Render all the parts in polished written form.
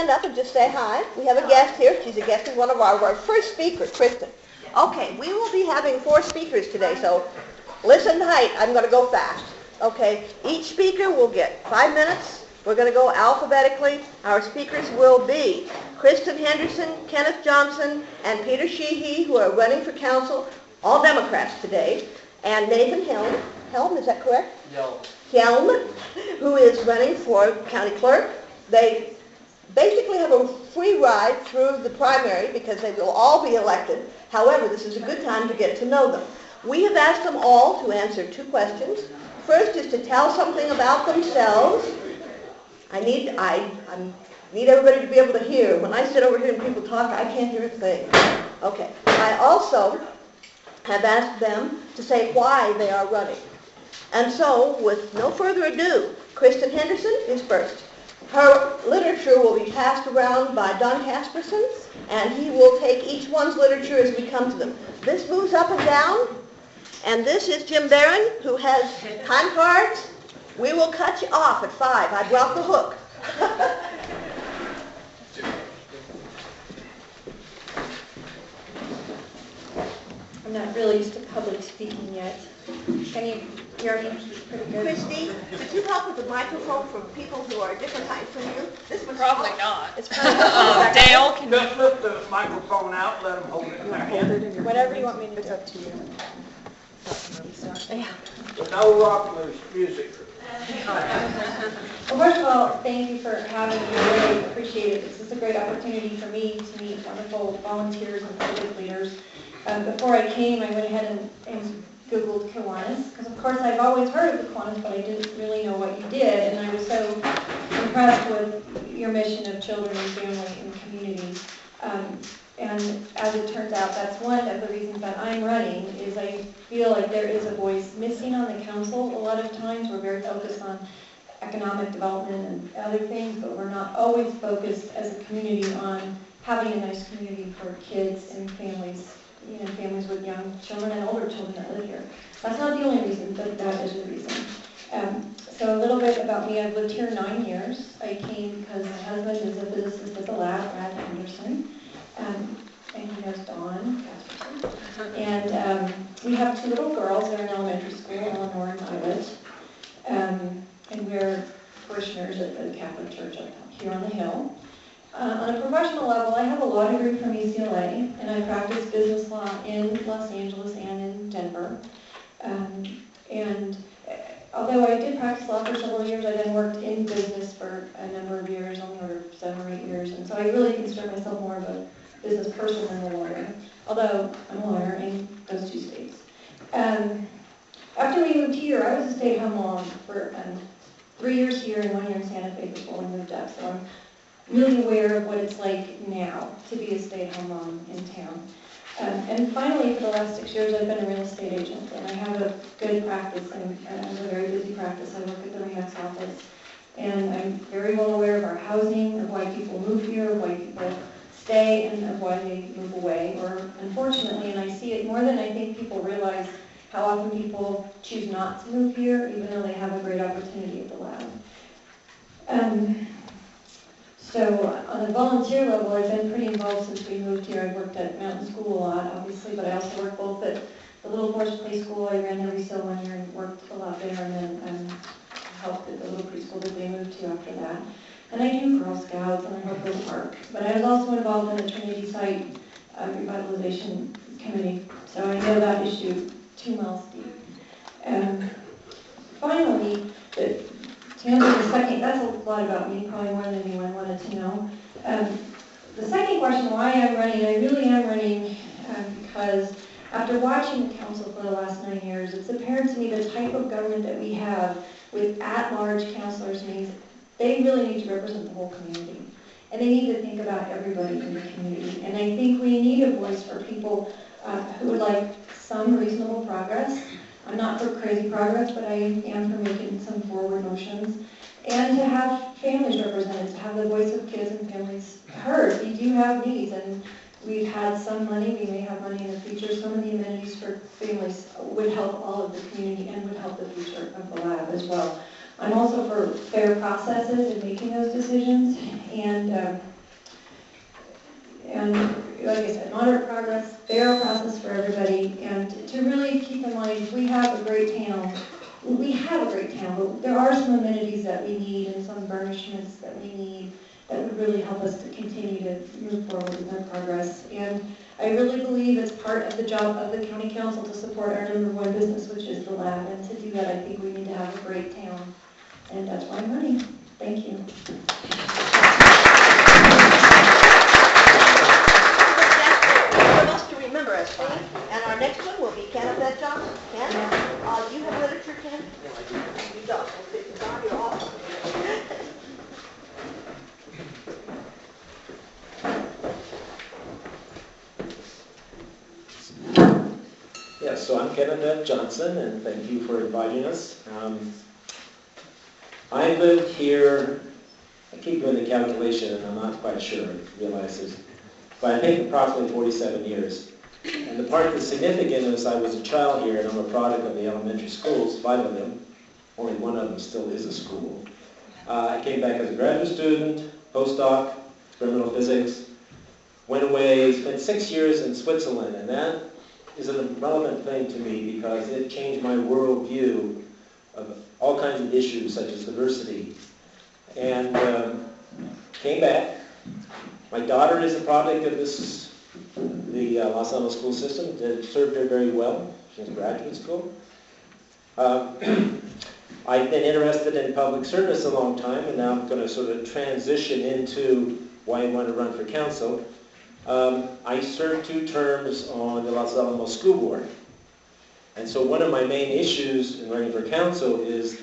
stand up and just say hi? We have a guest here. She's a guest of one of our first speakers, Kristen. Okay, we will be having 4 speakers today, so listen tight. I'm going to go fast. Okay, each speaker will get 5 minutes. We're going to go alphabetically. Our speakers will be Kristen Henderson, Kenneth Johnson, and Peter Sheehy, who are running for council, all Democrats today, and Nathan Helm, is that correct? Helm, who is running for county clerk. They basically have a free ride through the primary because they will all be elected. However, this is a good time to get to know them. We have asked them all to answer 2 questions. First is to tell something about themselves. I need everybody to be able to hear. When I sit over here and people talk, I can't hear a thing. Okay. I also have asked them to say why they are running. And so, with no further ado, Kristen Henderson is first. Her literature will be passed around by Don Casperson, and he will take each one's literature as we come to them. This moves up and down, and this is Jim Barron, who has time cards. We will cut you off at 5. I brought the hook. I'm not really used to public speaking yet. Can you hear me pretty good? Christy, could you help with the microphone for people who are different heights from you? This one's Probably not. It's probably Dale, can Just flip the microphone out, let them hold it in their hand. whatever you want me to do. It's up to you. Yeah. No rock music. Well, first of all, thank you for having me. I really appreciate it. This is a great opportunity for me to meet wonderful volunteers and public leaders. Before I came, I went ahead and Googled Kiwanis, because of course I've always heard of the Kiwanis, but I didn't really know what you did, and I was so impressed with your mission of children and family and community. And as it turns out, that's one of the reasons that I'm running, is I feel like there is a voice missing on the council. A lot of times we're very focused on economic development and other things, but we're not always focused as a community on having a nice community for kids and families, families with young children and older children that live here. That's not the only reason, but that is the reason. So a little bit about me. I've lived here 9 years. I came because my husband is a physicist at the lab, Brad Henderson. And he knows Dawn Casperson. And we have 2 little girls. They're in elementary school, Eleanor and Violet. And we're parishioners at the Catholic Church up here on the Hill. On a professional level, I have a law degree from UCLA, and I practice business law in Los Angeles and in Denver. And although I did practice law for several years, I then worked in business for a number of years, on the order of 7 or 8 years. And so I really consider myself more of a business person than a lawyer, although I'm a lawyer in those 2 states. After we moved here, I was a stay-at-home mom for 3 years here and 1 year in Santa Fe before we moved up. So I'm really aware of what it's like now to be a stay-at-home mom in town. And finally, for the last 6 years, I've been a real estate agent, and I have a good practice, and I have a very busy practice. I work at the RE/MAX office, and I'm very well aware of our housing, of why people move here, of why people stay, and of why they move away, or unfortunately, and I see it more than I think people realize, how often people choose not to move here, even though they have a great opportunity at the lab. So on a volunteer level, I've been pretty involved since we moved here. I've worked at Mountain School a lot, obviously, but I also worked both at the Little Forest Play School. I ran their resale 1 year and worked a lot there, and then helped at the little preschool that they moved to after that. And I do Girl Scouts, and I help with park. But I was also involved in the Trinity Site Revitalization Committee, so I know that issue 2 miles deep. Finally, to answer the second, that's a lot about me, probably more than anyone wanted to know. The second question, why I'm running, I really am running because after watching the council for the last 9 years, it's apparent to me the type of government that we have with at-large councilors means they really need to represent the whole community. And they need to think about everybody in the community. And I think we need a voice for people who would like some reasonable progress. I'm not for crazy progress, but I am for making some forward motions. And to have families represented, to have the voice of kids and families heard. We do have needs, and we've had some money, we may have money in the future. Some of the amenities for families would help all of the community and would help the future of the lab as well. I'm also for fair processes in making those decisions, and like I said, moderate progress, fair process for everybody, and to really keep in mind, we have a great town. We have a great town, but there are some amenities that we need and some burnishments that we need that would really help us to continue to move forward with our progress. And I really believe it's part of the job of the county council to support our #1 business, which is the lab. And to do that, I think we need to have a great town. And that's why I'm running. Thank you. For us to remember us, and our next one will be Kenneth Johnson. Ken, do you have literature, Ken? No, I do. You don't. Don, you're awesome. Yes, so I'm Kenneth Johnson, and thank you for inviting us. I live here, I keep doing the calculation, and I'm not quite sure, I realize this, but I think approximately 47 years. And the part that's significant is I was a child here, and I'm a product of the elementary schools, 5 of them. Only one of them still is a school. I came back as a graduate student, postdoc, experimental physics, went away, spent 6 years in Switzerland, and that is a relevant thing to me because it changed my worldview of all kinds of issues such as diversity. And came back. My daughter is a product of the Los Alamos school system. It served her very well. She's in graduate school. I've been interested in public service a long time, and now I'm going to sort of transition into why I want to run for council. I served 2 terms on the Los Alamos School Board. And so one of my main issues in running for council is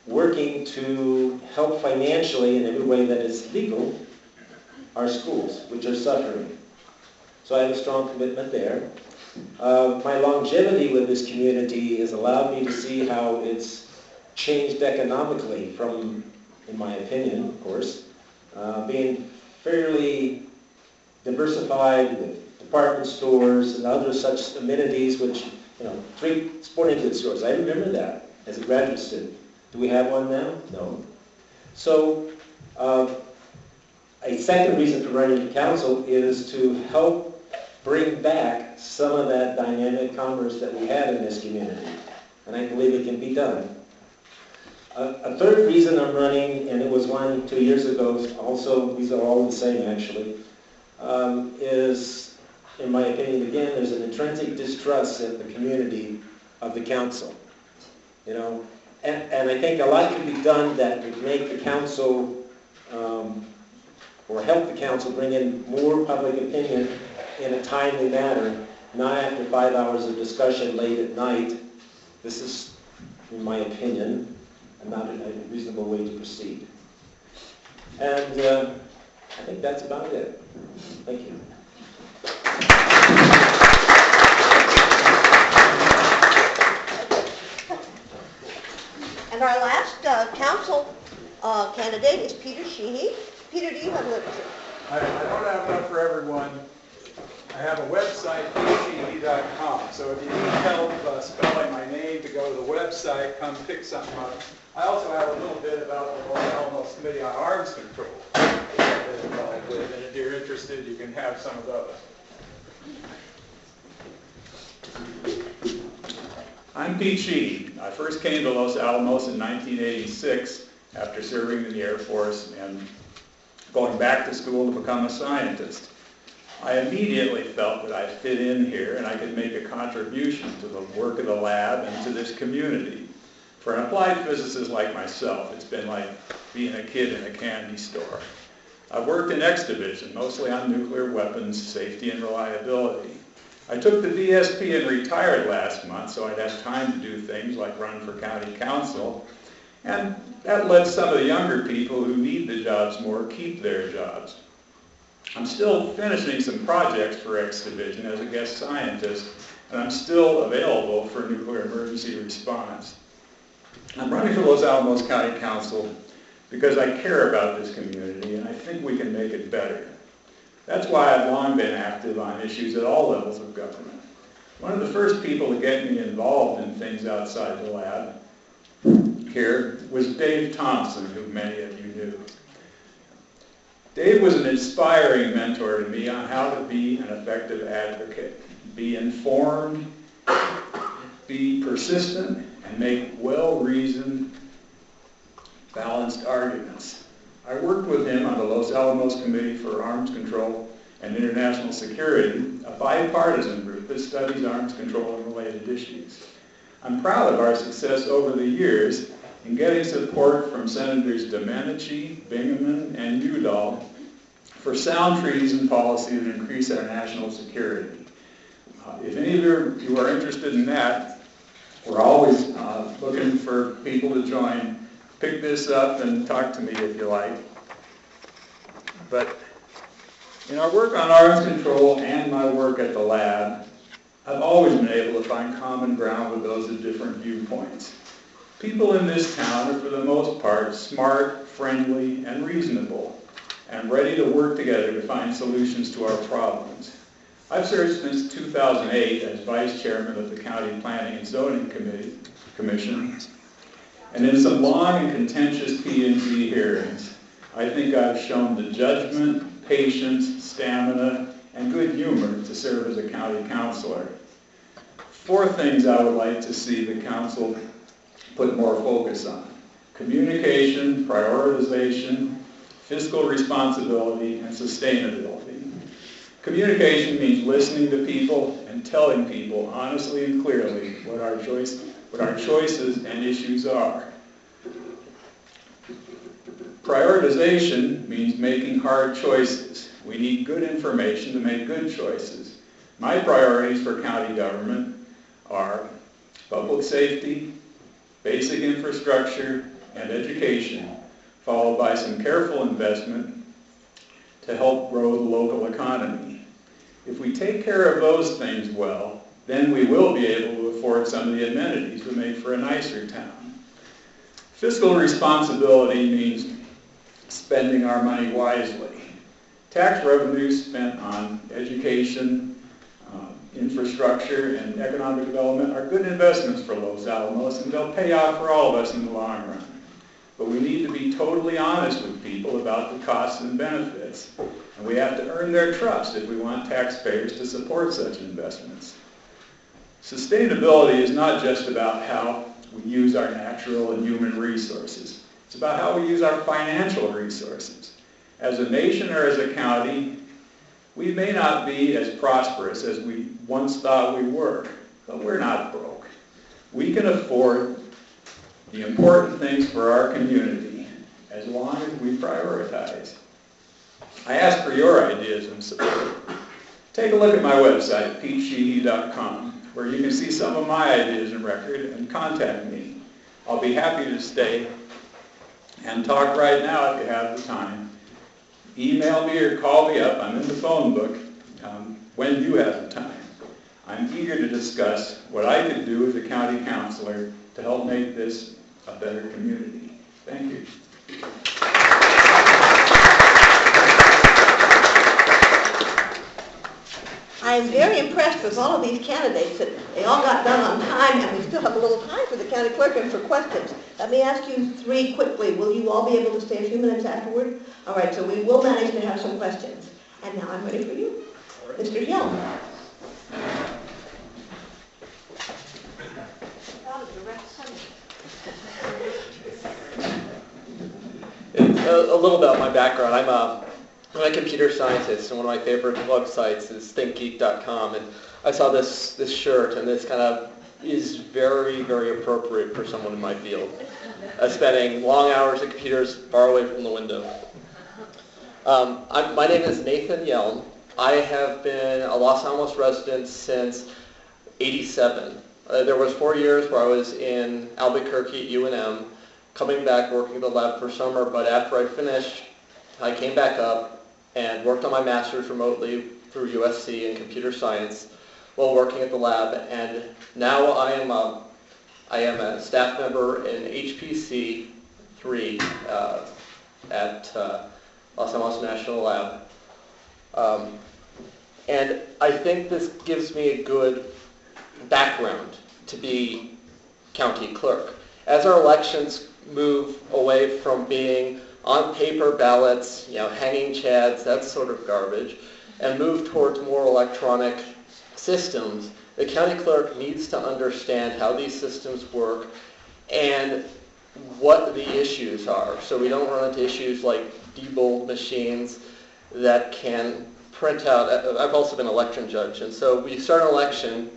working to help financially in every way that is legal our schools, which are suffering. So I have a strong commitment there. My longevity with this community has allowed me to see how it's changed economically from, in my opinion, of course, being fairly diversified with department stores and other such amenities, which, 3 sporting goods stores. I remember that as a graduate student. Do we have one now? No. So a second reason for running for council is to help bring back some of that dynamic commerce that we have in this community. And I believe it can be done. A third reason I'm running, and it was one 2 years ago, also, these are all the same actually, is, in my opinion, again, there's an intrinsic distrust in the community of the council. And I think a lot can be done that would make the council, or help the council bring in more public opinion in a timely manner, not after 5 hours of discussion late at night. This is, in my opinion, not a reasonable way to proceed. And I think that's about it. Thank you. And our last council candidate is Peter Sheehy. Peter, do you have literature? I don't have enough for everyone. I have a website, petersheehy.com. So if you need help spelling my name to go to the website, come pick something up. I also have a little bit about the Los Alamos Committee on Arms Control that I'm involved with, and if you're interested, you can have some of those. I'm Pete Sheehy. I first came to Los Alamos in 1986 after serving in the Air Force and going back to school to become a scientist. I immediately felt that I fit in here and I could make a contribution to the work of the lab and to this community. For an applied physicist like myself, it's been like being a kid in a candy store. I've worked in X Division, mostly on nuclear weapons, safety and reliability. I took the VSP and retired last month, so I'd have time to do things like run for county council. And that lets some of the younger people who need the jobs more keep their jobs. I'm still finishing some projects for X Division as a guest scientist, and I'm still available for nuclear emergency response. I'm running for Los Alamos County Council because I care about this community and I think we can make it better. That's why I've long been active on issues at all levels of government. One of the first people to get me involved in things outside the lab here was Dave Thompson, who many of you knew. Dave was an inspiring mentor to me on how to be an effective advocate. Be informed, be persistent, and make well-reasoned, balanced arguments. I worked with him on the Los Alamos Committee for Arms Control and International Security, a bipartisan group that studies arms control and related issues. I'm proud of our success over the years in getting support from Senators Domenici, Bingaman, and Udall for sound treaties and policy that increase our national security. If any of you are interested in that, we're always looking for people to join. Pick this up and talk to me if you like. But in our work on arms control and my work at the lab, I've always been able to find common ground with those of different viewpoints. People in this town are, for the most part, smart, friendly, and reasonable, and ready to work together to find solutions to our problems. I've served since 2008 as Vice Chairman of the County Planning and Zoning Commission, and in some long and contentious P&Z hearings, I think I've shown the judgment, patience, stamina, and good humor to serve as a county councilor. 4 things I would like to see the council put more focus on: communication, prioritization, fiscal responsibility, and sustainability. Communication means listening to people and telling people honestly and clearly what our choices and issues are. Prioritization means making hard choices. We need good information to make good choices. My priorities for county government are public safety, basic infrastructure, and education, followed by some careful investment to help grow the local economy. If we take care of those things well, then we will be able to afford some of the amenities that make for a nicer town. Fiscal responsibility means spending our money wisely. Tax revenues spent on education, infrastructure, and economic development are good investments for Los Alamos, and they'll pay off for all of us in the long run. But we need to be totally honest with people about the costs and benefits, and we have to earn their trust if we want taxpayers to support such investments. Sustainability is not just about how we use our natural and human resources. It's about how we use our financial resources. As a nation or as a county, we may not be as prosperous as we once thought we were, but we're not broke. We can afford the important things for our community as long as we prioritize. I ask for your ideas and support. Take a look at my website, PeteSheehy.com, where you can see some of my ideas and record, and contact me. I'll be happy to stay and talk right now if you have the time. Email me or call me up. I'm in the phone book when you have the time. I'm eager to discuss what I could do as a county councilor to help make this a better community. Thank you. I am very impressed with all of these candidates that they all got done on time, and we still have a little time for the county clerk and for questions. Let me ask you 3 quickly. Will you all be able to stay a few minutes afterward? All right, so we will manage to have some questions. And now I'm ready for you. Mr. Young. A little about my background. I'm a computer scientist, and one of my favorite websites is thinkgeek.com, and I saw this shirt, and this kind of is very, very appropriate for someone in my field, spending long hours at computers far away from the window. My name is Nathan Yelm. I have been a Los Alamos resident since '87. There was 4 years where I was in Albuquerque at UNM, coming back working at the lab for summer, but after I finished, I came back up and worked on my master's remotely through USC in computer science while working at the lab, and now I am a staff member in HPC 3 at Los Alamos National Lab. And I think this gives me a good background to be county clerk. As our elections move away from being on paper ballots, hanging chads, that sort of garbage, and move towards more electronic systems, the county clerk needs to understand how these systems work and what the issues are. So we don't run into issues like debold machines that can print out. I've also been an election judge, and so we start an election,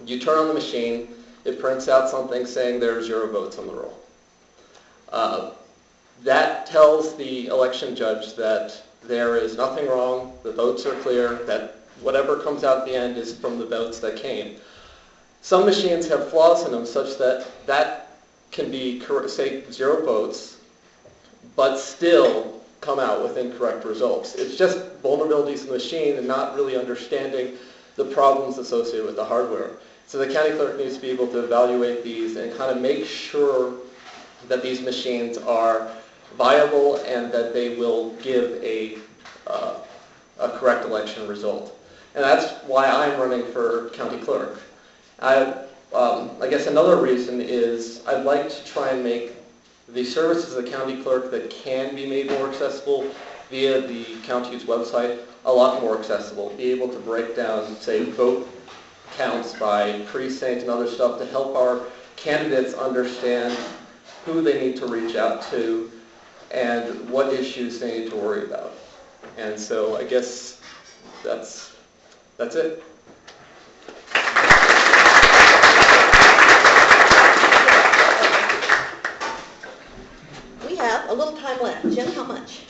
you turn on the machine, it prints out something saying there are 0 votes on the roll. That tells the election judge that there is nothing wrong, the votes are clear, that whatever comes out at the end is from the votes that came. Some machines have flaws in them such that that can be, say, 0 votes, but still come out with incorrect results. It's just vulnerabilities in the machine and not really understanding the problems associated with the hardware. So the county clerk needs to be able to evaluate these and kind of make sure that these machines are viable and that they will give a correct election result. And that's why I'm running for county clerk. I guess another reason is I'd like to try and make the services of the county clerk that can be made more accessible via the county's website a lot more accessible. Be able to break down, say, vote counts by precinct and other stuff to help our candidates understand who they need to reach out to and what issues they need to worry about. And so I guess that's it. We have a little time left. Jim, how much?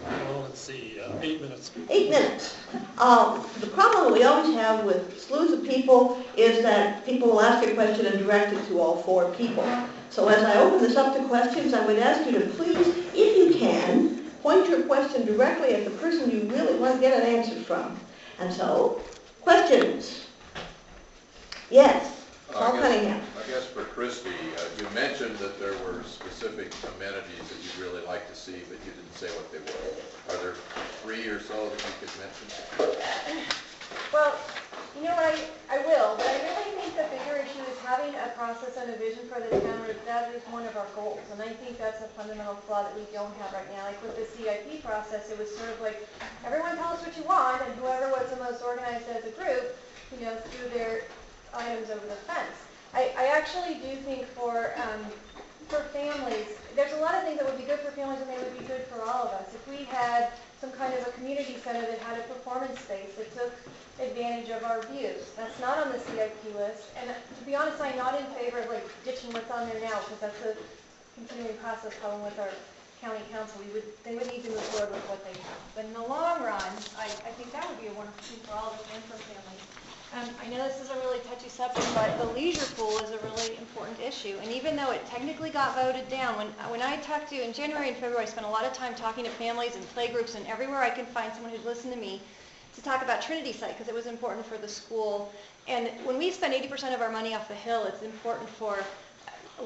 Well, let's see, 8 minutes. 8 minutes. The problem that we always have with slews of people is that people will ask a question and direct it to all 4 people. So as I open this up to questions, I would ask you to please, if you can, point your question directly at the person you really want to get an answer from. And so, questions? Yes. Paul Cunningham. I guess for Christy, you mentioned that there were specific amenities that you'd really like to see, but you didn't say what they were. Are there 3 or so that you could mention? Well, you know what, I will, but I really think the bigger issue is having a process and a vision for the town. That is one of our goals, and I think that's a fundamental flaw that we don't have right now. Like with the CIP process, it was sort of like, everyone tell us what you want, and whoever was the most organized as a group, threw their items over the fence. I actually do think for families, there's a lot of things that would be good for families and they would be good for all of us. If we had some kind of a community center that had a performance space that took advantage of our views. That's not on the CIP list, and to be honest, I'm not in favor of ditching what's on there now, because that's a continuing process problem with our county council. They would need to move forward with what they have. But in the long run, I think that would be a wonderful thing for all of us and for families. I know this is a really touchy subject, but the leisure pool is a really important issue. And even though it technically got voted down, when I talked to, in January and February, I spent a lot of time talking to families and playgroups and everywhere I could find someone who'd listen to me to talk about Trinity Site, because it was important for the school. And when we spend 80% of our money off the hill, it's important for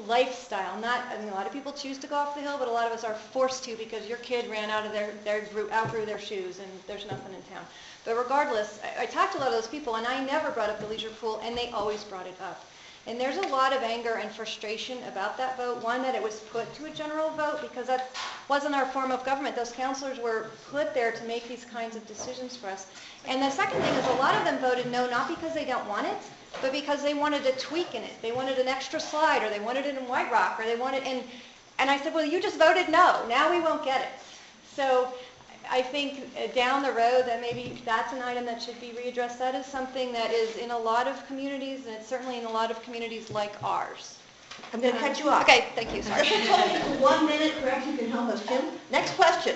lifestyle. A lot of people choose to go off the hill, but a lot of us are forced to because your kid ran out of outgrew their shoes and there's nothing in town. But regardless, I talked to a lot of those people, and I never brought up the leisure pool, and they always brought it up. And there's a lot of anger and frustration about that vote. One, that it was put to a general vote, because that wasn't our form of government. Those counselors were put there to make these kinds of decisions for us. And the second thing is a lot of them voted no, not because they don't want it, but because they wanted a tweak in it. They wanted an extra slide, or they wanted it in White Rock, or they wanted, and I said, well, you just voted no. Now we won't get it. So I think down the road that maybe that's an item that should be readdressed. That is something that is in a lot of communities, and it's certainly in a lot of communities like ours. I'm going to cut you off. Okay, thank you, sorry. This is only for 1 minute. Perhaps you can help us, Jim. Next question.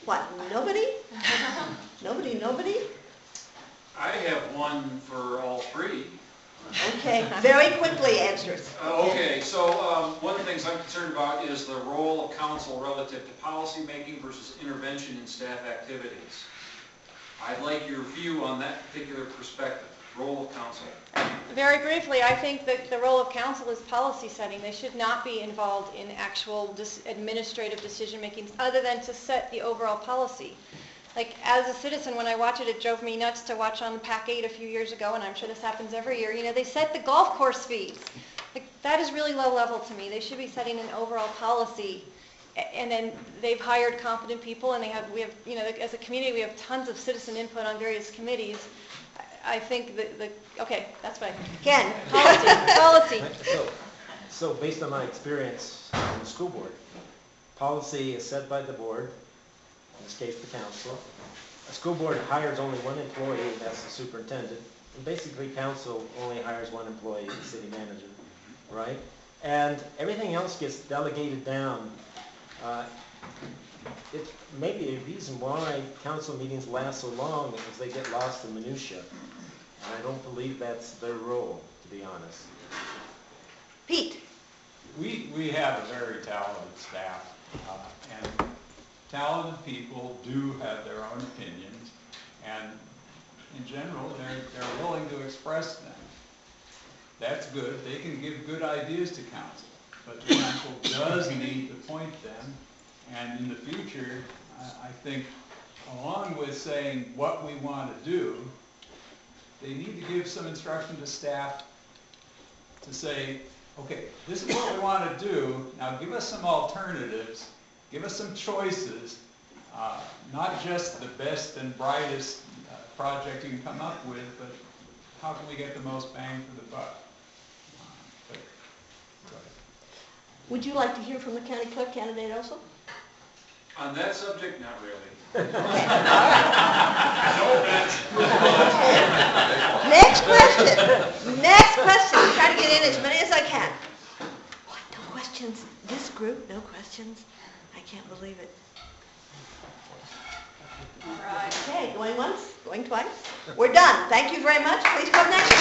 What, nobody? Nobody? I have one for all 3. Okay, very quickly answers. Okay, so one of the things I'm concerned about is the role of council relative to policy making versus intervention in staff activities. I'd like your view on that particular perspective, role of council. Very briefly, I think that the role of council is policy setting. They should not be involved in actual administrative decision making other than to set the overall policy. Like, as a citizen, when I watch it, it drove me nuts to watch on PAC 8 a few years ago, and I'm sure this happens every year. They set the golf course fees. Like, that is really low level to me. They should be setting an overall policy, and then they've hired competent people, and we have, you know, as a community, we have tons of citizen input on various committees. I think okay, that's what Ken, policy. So based on my experience on the school board, policy is set by the board, in this case the council. A school board hires only one employee, that's the superintendent. And basically council only hires one employee, the city manager, right? And everything else gets delegated down. It's maybe a reason why council meetings last so long is they get lost in minutia. And I don't believe that's their role, to be honest. Pete? We have a very talented staff, and talented people do have their own opinions, and in general, they're willing to express them. That's good. They can give good ideas to council, but the council does need to point them, and in the future, I think, along with saying what we want to do, they need to give some instruction to staff to say, okay, this is what we want to do, now give us some alternatives, give us some choices, not just the best and brightest project you can come up with, but how can we get the most bang for the buck? Would you like to hear from the county clerk candidate also? On that subject, not really. Next question. Next question. I'm trying to get in as many as I can. What? No questions? This group? No questions? I can't believe it. All right. Okay, going once, going twice. We're done. Thank you very much. Please come next.